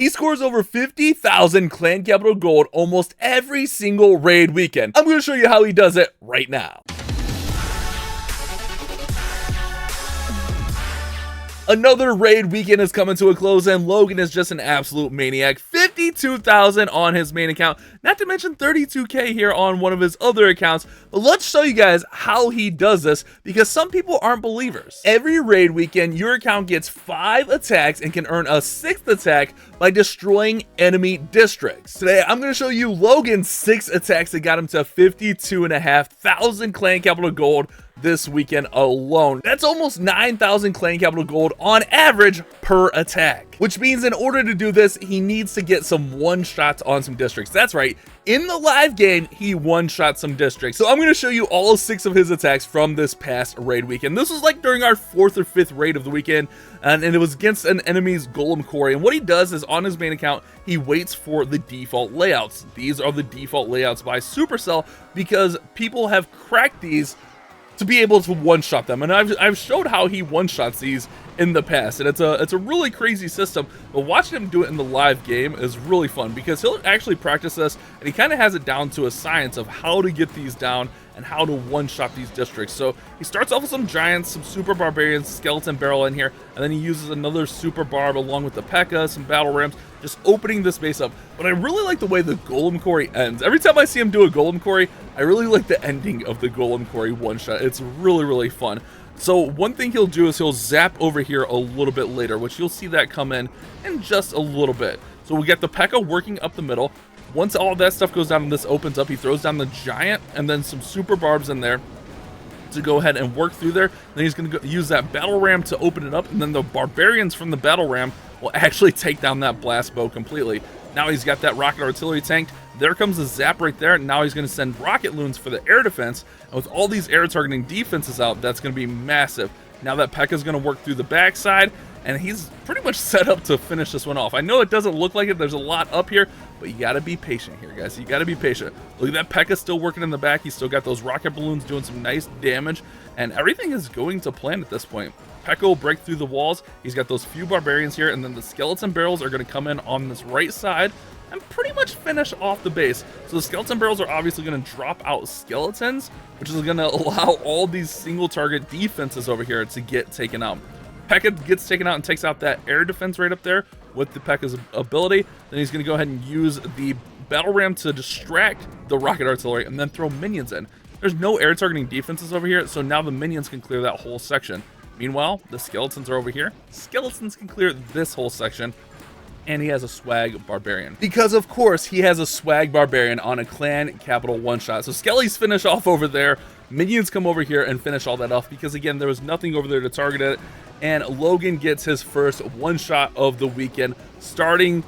He scores over 50,000 clan capital gold almost every single raid weekend. I'm going to show you how he does it right now. Another raid weekend is coming to a close, and Logan is just an absolute maniac. 52,000 on his main account, not to mention 32k here on one of his other accounts. But let's show you guys how he does this, because some people aren't believers. Every raid weekend, your account gets 5 attacks and can earn a 6th attack by destroying enemy districts. Today, I'm going to show you Logan's 6 attacks that got him to 52,500 clan capital gold this weekend alone. That's almost 9,000 clan capital gold on average per attack, which means in order to do this, he needs to get some one-shots on some districts. That's right, in the live game, he one-shot some districts. So I'm going to show you all 6 of his attacks from this past raid weekend. This was like during our 4th or 5th raid of the weekend, and it was against an enemy's Golem quarry. And what he does is, on his main account, he waits for the default layouts. These are the default layouts by Supercell, because people have cracked these to be able to one-shot them, and I've showed how he one-shots these in the past, and it's a really crazy system. But watching him do it in the live game is really fun, because he'll actually practice this, and he kind of has it down to a science of how to get these down and how to one-shot these districts. So he starts off with some giants, some super barbarians, skeleton barrel in here, and then he uses another super barb along with the P.E.K.K.A, some battle rams, just opening this base up. But I really like the way the Golem quarry ends. Every time I see him do a Golem quarry, I really like the ending of the Golem quarry one-shot. It's really, really fun. So one thing he'll do is he'll zap over here a little bit later, which you'll see that come in just a little bit. So we get the P.E.K.K.A working up the middle. Once all that stuff goes down and this opens up, he throws down the giant and then some super barbs in there to go ahead and work through there. Then he's going to use that battle ram to open it up, and then the barbarians from the battle ram will actually take down that blast bow completely. Now he's got that rocket artillery tanked. There comes the zap right there. Now he's going to send rocket loons for the air defense. And with all these air targeting defenses out, that's going to be massive. Now that P.E.K.K.A is going to work through the backside, and he's pretty much set up to finish this one off. I know it doesn't look like it. There's a lot up here, but you got to be patient here, guys. You got to be patient. Look at that, P.E.K.K.A still working in the back. He's still got those rocket balloons doing some nice damage, and everything is going to plan at this point. P.E.K.K.A will break through the walls. He's got those few barbarians here, and then the skeleton barrels are going to come in on this right side and pretty much finish off the base. So the skeleton barrels are obviously going to drop out skeletons, which is going to allow all these single target defenses over here to get taken out. P.E.K.K.A gets taken out and takes out that air defense right up there with the P.E.K.K.A's ability. Then he's going to go ahead and use the battle ram to distract the rocket artillery and then throw minions in. There's no air targeting defenses over here, so now the minions can clear that whole section. Meanwhile, the skeletons are over here. Skeletons can clear this whole section, and he has a swag barbarian. Because of course he has a swag barbarian on a clan capital one-shot. So Skellies finish off over there. Minions come over here and finish all that off, because again, there was nothing over there to target it. And Logan gets his first one-shot of the weekend, starting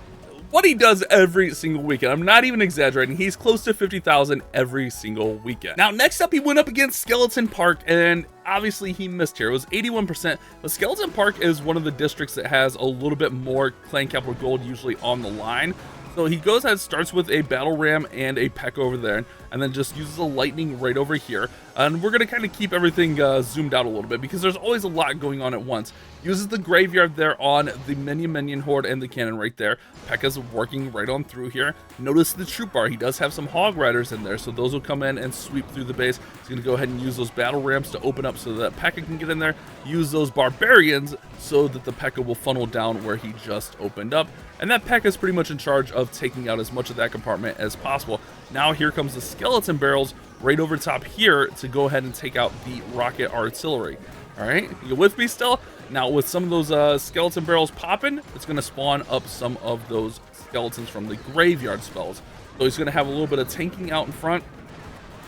what he does every single weekend. I'm not even exaggerating. He's close to 50,000 every single weekend. Now, next up, he went up against Skeleton Park, and obviously he missed here. It was 81%, but Skeleton Park is one of the districts that has a little bit more clan capital gold usually on the line. So he goes ahead, starts with a battle ram and a P.E.K.K.A over there, and then just uses a lightning right over here. And we're going to kind of keep everything zoomed out a little bit, because there's always a lot going on at once. Uses the graveyard there on the minion horde and the cannon right there. P.E.K.K.A's working right on through here. Notice the troop bar. He does have some hog riders in there, so those will come in and sweep through the base. He's going to go ahead and use those battle rams to open up so that P.E.K.K.A can get in there. Use those barbarians so that the P.E.K.K.A will funnel down where he just opened up. And that P.E.K.K.A is pretty much in charge of taking out as much of that compartment as possible. Now here comes the skeleton barrels right over top here to go ahead and take out the rocket artillery. All right, you with me still? Now with some of those skeleton barrels popping, it's going to spawn up some of those skeletons from the graveyard spells. So he's going to have a little bit of tanking out in front,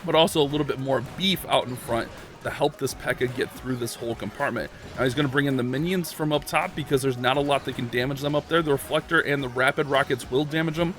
but also a little bit more beef out in front to help this P.E.K.K.A get through this whole compartment. Now he's going to bring in the minions from up top, because there's not a lot that can damage them up there. The reflector and the rapid rockets will damage them,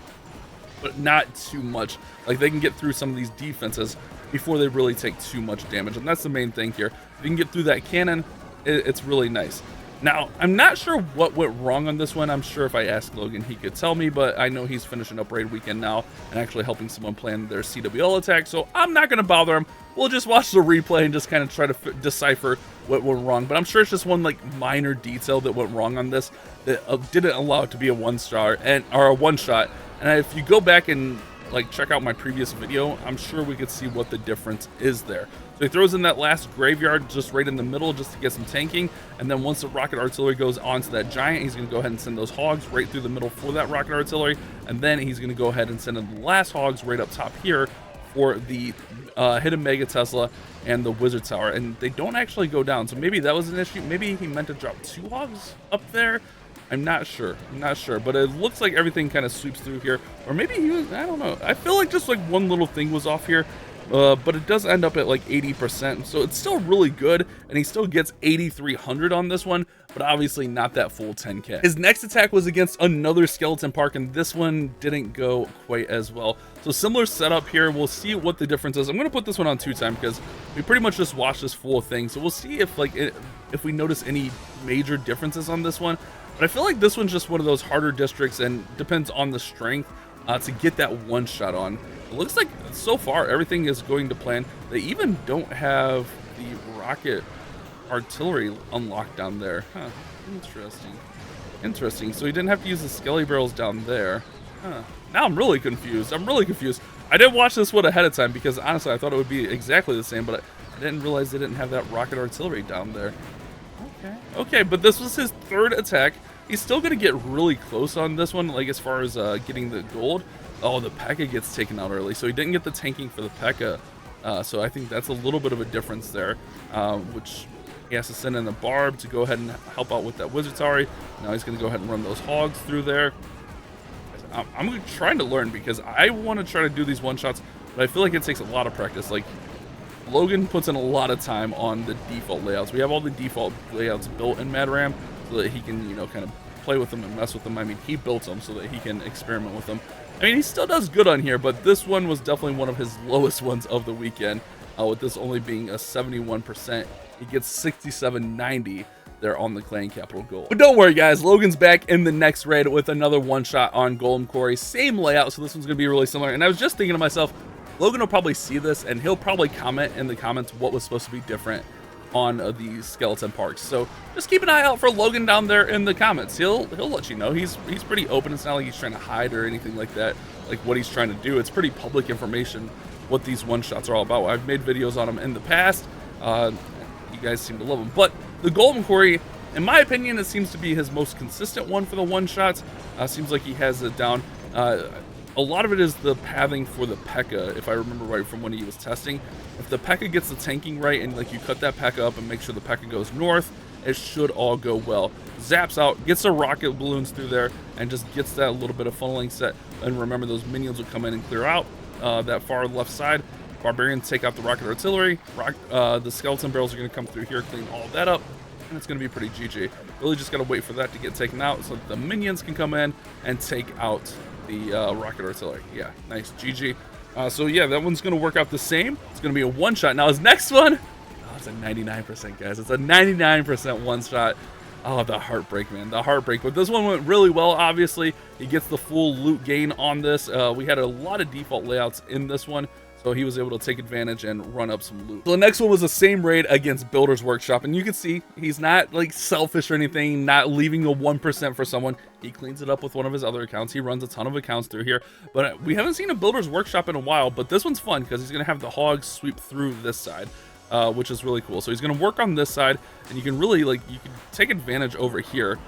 but not too much. Like, they can get through some of these defenses before they really take too much damage, and that's the main thing here. If you can get through that cannon, it's really nice. Now, I'm not sure what went wrong on this one. I'm sure if I asked Logan, he could tell me, but I know he's finishing up raid weekend now and actually helping someone plan their CWL attack, so I'm not going to bother him. We'll just watch the replay and just kind of try to decipher what went wrong. But I'm sure it's just one like minor detail that went wrong on this that didn't allow it to be a one-star or a one-shot. And if you go back and like check out my previous video, I'm sure we could see what the difference is there. So he throws in that last graveyard just right in the middle just to get some tanking, and then once the rocket artillery goes onto that giant, he's going to go ahead and send those hogs right through the middle for that rocket artillery, and then he's going to go ahead and send in the last hogs right up top here for the hidden Mega Tesla and the Wizard Tower, and they don't actually go down, so maybe that was an issue. Maybe he meant to drop 2 hogs up there. I'm not sure, but it looks like everything kind of sweeps through here, or maybe he was, I don't know. I feel like just like one little thing was off here, but it does end up at like 80%, so it's still really good, and he still gets 8,300 on this one, but obviously not that full 10k. His next attack was against another skeleton park, and this one didn't go quite as well. So similar setup here. We'll see what the difference is. I'm going to put this one on 2-time because we pretty much just watched this full thing, so we'll see if like if we notice any major differences on this one. But I feel like this one's just one of those harder districts and depends on the strength to get that one shot on. It looks like so far everything is going to plan. They even don't have the rocket artillery unlocked down there. Huh, interesting. So he didn't have to use the skelly barrels down there. Huh. Now I'm really confused. I did watch this one ahead of time because honestly I thought it would be exactly the same, but I didn't realize they didn't have that rocket artillery down there. Okay, but this was his 3rd attack. He's still going to get really close on this one, like as far as getting the gold. Oh, the P.E.K.K.A gets taken out early, so he didn't get the tanking for the P.E.K.K.A. So I think that's a little bit of a difference there, which he has to send in the Barb to go ahead and help out with that Wizard Tower. Now he's going to go ahead and run those hogs through there. I'm trying to learn because I want to try to do these one-shots, but I feel like it takes a lot of practice. Like, Logan puts in a lot of time on the default layouts. We have all the default layouts built in MadRam so that he can, you know, kind of play with them and mess with them. I mean, he built them so that he can experiment with them. I mean, he still does good on here, but this one was definitely one of his lowest ones of the weekend, with this only being a 71%. He gets 6790 there on the clan capital goal. But don't worry, guys. Logan's back in the next raid with another one-shot on Golem Quarry. Same layout, so this one's going to be really similar. And I was just thinking to myself, Logan will probably see this and he'll probably comment in the comments what was supposed to be different on these skeleton parks. So just keep an eye out for Logan down there in the comments. He'll let you know. He's pretty open. It's not like he's trying to hide or anything like that, like what he's trying to do. It's pretty public information what these one shots are all about. I've made videos on them in the past. You guys seem to love them. But the Golden Quarry, in my opinion, it seems to be his most consistent one for the one shots. Seems like he has it down. A lot of it is the pathing for the P.E.K.K.A, if I remember right from when he was testing. If the P.E.K.K.A gets the tanking right and like you cut that P.E.K.K.A up and make sure the P.E.K.K.A goes north, it should all go well. Zaps out, gets the rocket balloons through there, and just gets that little bit of funneling set. And remember, those minions will come in and clear out that far left side. Barbarians take out the rocket artillery. The skeleton barrels are going to come through here, clean all that up, and it's going to be pretty GG. Really just got to wait for that to get taken out so that the minions can come in and take out the rocket artillery. Yeah, nice, GG. So yeah, that one's going to work out the same. It's going to be a one-shot. Now his next one, oh, it's a 99%, guys. It's a 99% one-shot. Oh, the heartbreak, man, the heartbreak. But this one went really well, obviously. He gets the full loot gain on this. We had a lot of default layouts in this one, so he was able to take advantage and run up some loot. So the next one was the same raid against Builder's Workshop, and you can see he's not like selfish or anything, not leaving a 1% for someone. He cleans it up with one of his other accounts. He runs a ton of accounts through here, but we haven't seen a Builder's Workshop in a while. But this one's fun because he's going to have the hogs sweep through this side, which is really cool. So he's going to work on this side, and you can really you can take advantage over here.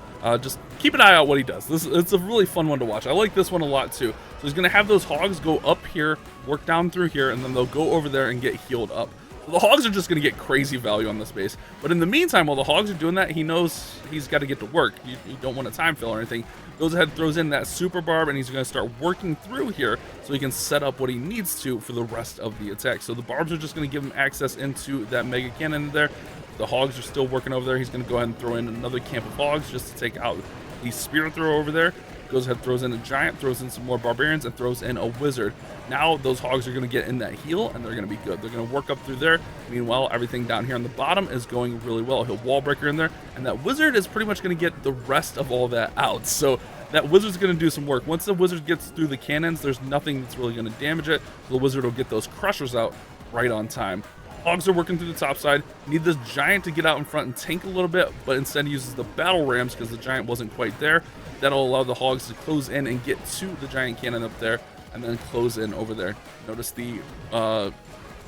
Just keep an eye out what he does. It's a really fun one to watch. I like this one a lot too. So he's going to have those hogs go up here, work down through here, and then they'll go over there and get healed up. So the hogs are just going to get crazy value on this base. But in the meantime, while the hogs are doing that, he knows he's got to get to work. You don't want a time fill or anything. Goes ahead, throws in that super barb, and he's going to start working through here so he can set up what he needs to for the rest of the attack. So the barbs are just going to give him access into that mega cannon there. The hogs are still working over there. He's going to go ahead and throw in another camp of hogs just to take out the spear throw over there. goes ahead, throws in a giant, throws in some more barbarians, and throws in a wizard. Now those hogs are going to get in that heal, and they're going to be good. They're going to work up through there. Meanwhile, everything down here on the bottom is going really well. He'll wall breaker in there, and that wizard is pretty much going to get the rest of all that out. So that wizard's going to do some work. Once the wizard gets through the cannons, there's nothing that's really going to damage it. So the wizard will get those crushers out right on time. Hogs are working through the top side. Need this giant to get out in front and tank a little bit, but instead uses the battle rams because the giant wasn't quite there. That'll allow the hogs to close in and get to the giant cannon up there, and then close in over there. Notice the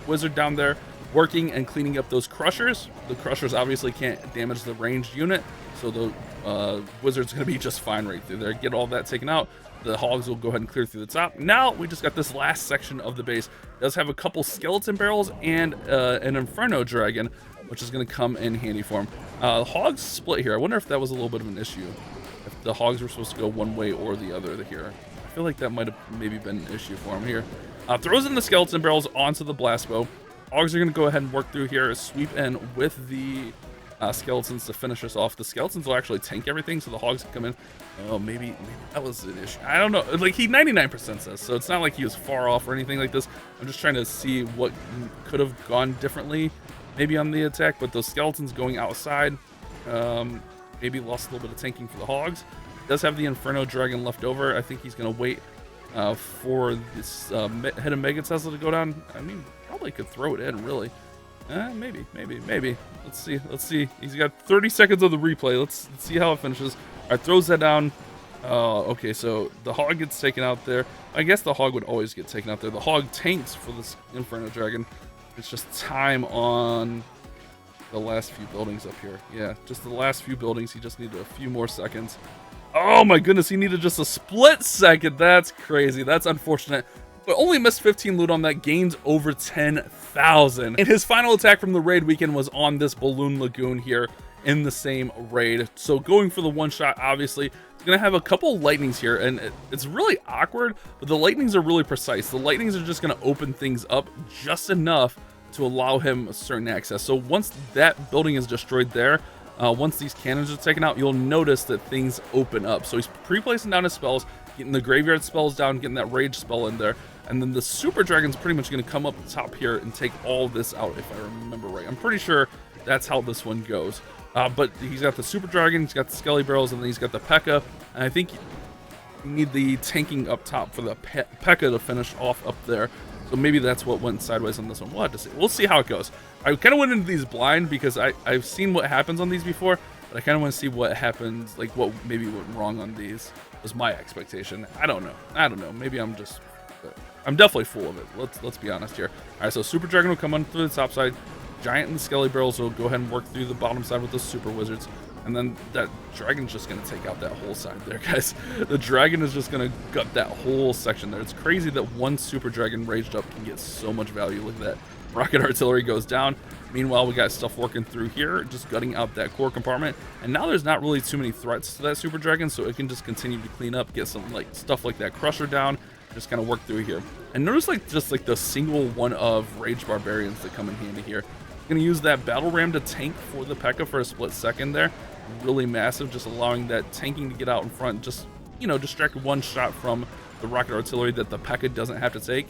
wizard down there working and cleaning up those crushers. The crushers obviously can't damage the ranged unit, so the wizard's going to be just fine right through there. Get all that taken out. The hogs will go ahead and clear through the top. Now we just got this last section of the base. It does have a couple skeleton barrels and an inferno dragon, which is going to come in handy for him. Hogs split here. I wonder if that was a little bit of an issue, if the hogs were supposed to go one way or the other here. I feel like that might have maybe been an issue for him here. Throws in the skeleton barrels onto the blast bow. Hogs are going to go ahead and work through here, sweep in with the skeletons to finish us off. The skeletons will actually tank everything, so the hogs can come in. Oh, maybe that was an issue. I don't know. Like, he 99% says, so it's not like he was far off or anything like this. I'm just trying to see what could have gone differently maybe on the attack, but those skeletons going outside maybe lost a little bit of tanking for the hogs. Does have the Inferno Dragon left over. I think he's going to wait for this hidden Mega Tesla to go down. I mean, probably could throw it in, really. Maybe. Let's see. He's got 30 seconds of the replay. Let's see how it finishes. All right, throws that down. Okay, so the hog gets taken out there. I guess the hog would always get taken out there. The hog tanks for this Inferno Dragon. It's just time on the last few buildings up here. Yeah, just the last few buildings. He just needed a few more seconds. Oh my goodness, he needed just a split second. That's crazy. That's unfortunate. But only missed 15 loot on that, gains over 10,000. And his final attack from the raid weekend was on this balloon lagoon here in the same raid. So going for the one shot, obviously, it's gonna have a couple lightnings here, and it's really awkward, but the lightnings are really precise. The lightnings are just gonna open things up just enough to allow him a certain access. So once that building is destroyed there, once these cannons are taken out, you'll notice that things open up. So he's pre-placing down his spells, getting the graveyard spells down, getting that rage spell in there, and then the super dragon's pretty much going to come up the top here and take all this out, if I remember right. I'm pretty sure that's how this one goes. But he's got the super dragon, he's got the skelly barrels, and then he's got the P.E.K.K.A. And I think you need the tanking up top for the P.E.K.K.A. to finish off up there. So maybe that's what went sideways on this one. We'll have to see. We'll see how it goes. I kind of went into these blind because I've seen what happens on these before, but I kind of want to see what happens, like what maybe went wrong on these was my expectation. I don't know. Maybe I'm definitely full of it. Let's be honest here. All right, so Super Dragon will come on through the top side. Giant and the Skelly Barrels will go ahead and work through the bottom side with the Super Wizards. And then that dragon's just going to take out that whole side there, guys. The dragon is just going to gut that whole section there. It's crazy that one super dragon raged up can get so much value. Look at that. Rocket artillery goes down. Meanwhile, we got stuff working through here, just gutting out that core compartment. And now there's not really too many threats to that super dragon, so it can just continue to clean up, get some like stuff like that crusher down, just kind of work through here. And notice just the single one of rage barbarians that come in handy here. Gonna use that battle ram to tank for the P.E.K.K.A. for a split second there. Really massive, just allowing that tanking to get out in front, just, you know, distract one shot from the rocket artillery that the P.E.K.K.A. doesn't have to take.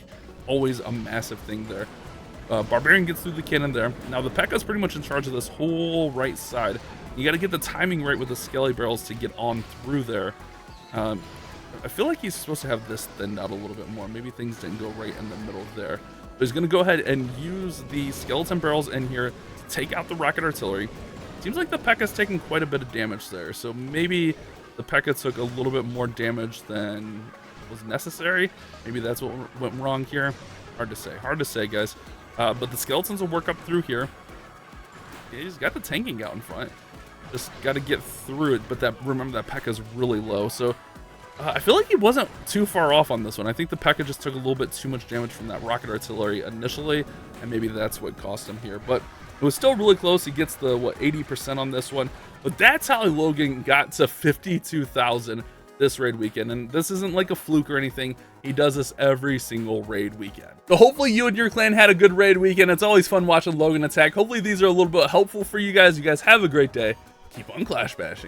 Always a massive thing there. Barbarian gets through the cannon there. Now the P.E.K.K.A. is pretty much in charge of this whole right side. You got to get the timing right with the Skelly Barrels to get on through there. I feel like he's supposed to have this thinned out a little bit more. Maybe things didn't go right in the middle there. But he's going to go ahead and use the skeleton barrels in here to take out the rocket artillery. Seems like the P.E.K.K.A.'s taking quite a bit of damage there. So maybe the P.E.K.K.A. took a little bit more damage than was necessary. Maybe that's what went wrong here. Hard to say, guys. But the skeletons will work up through here. Yeah, he's got the tanking out in front. Just got to get through it. But remember that P.E.K.K.A. is really low. So I feel like he wasn't too far off on this one. I think the P.E.K.K.A. just took a little bit too much damage from that rocket artillery initially, and maybe that's what cost him here. But it was still really close. He gets the, 80% on this one. But that's how Logan got to 52,000 this raid weekend. And this isn't like a fluke or anything. He does this every single raid weekend. So hopefully you and your clan had a good raid weekend. It's always fun watching Logan attack. Hopefully these are a little bit helpful for you guys. You guys have a great day. Keep on clash bashing.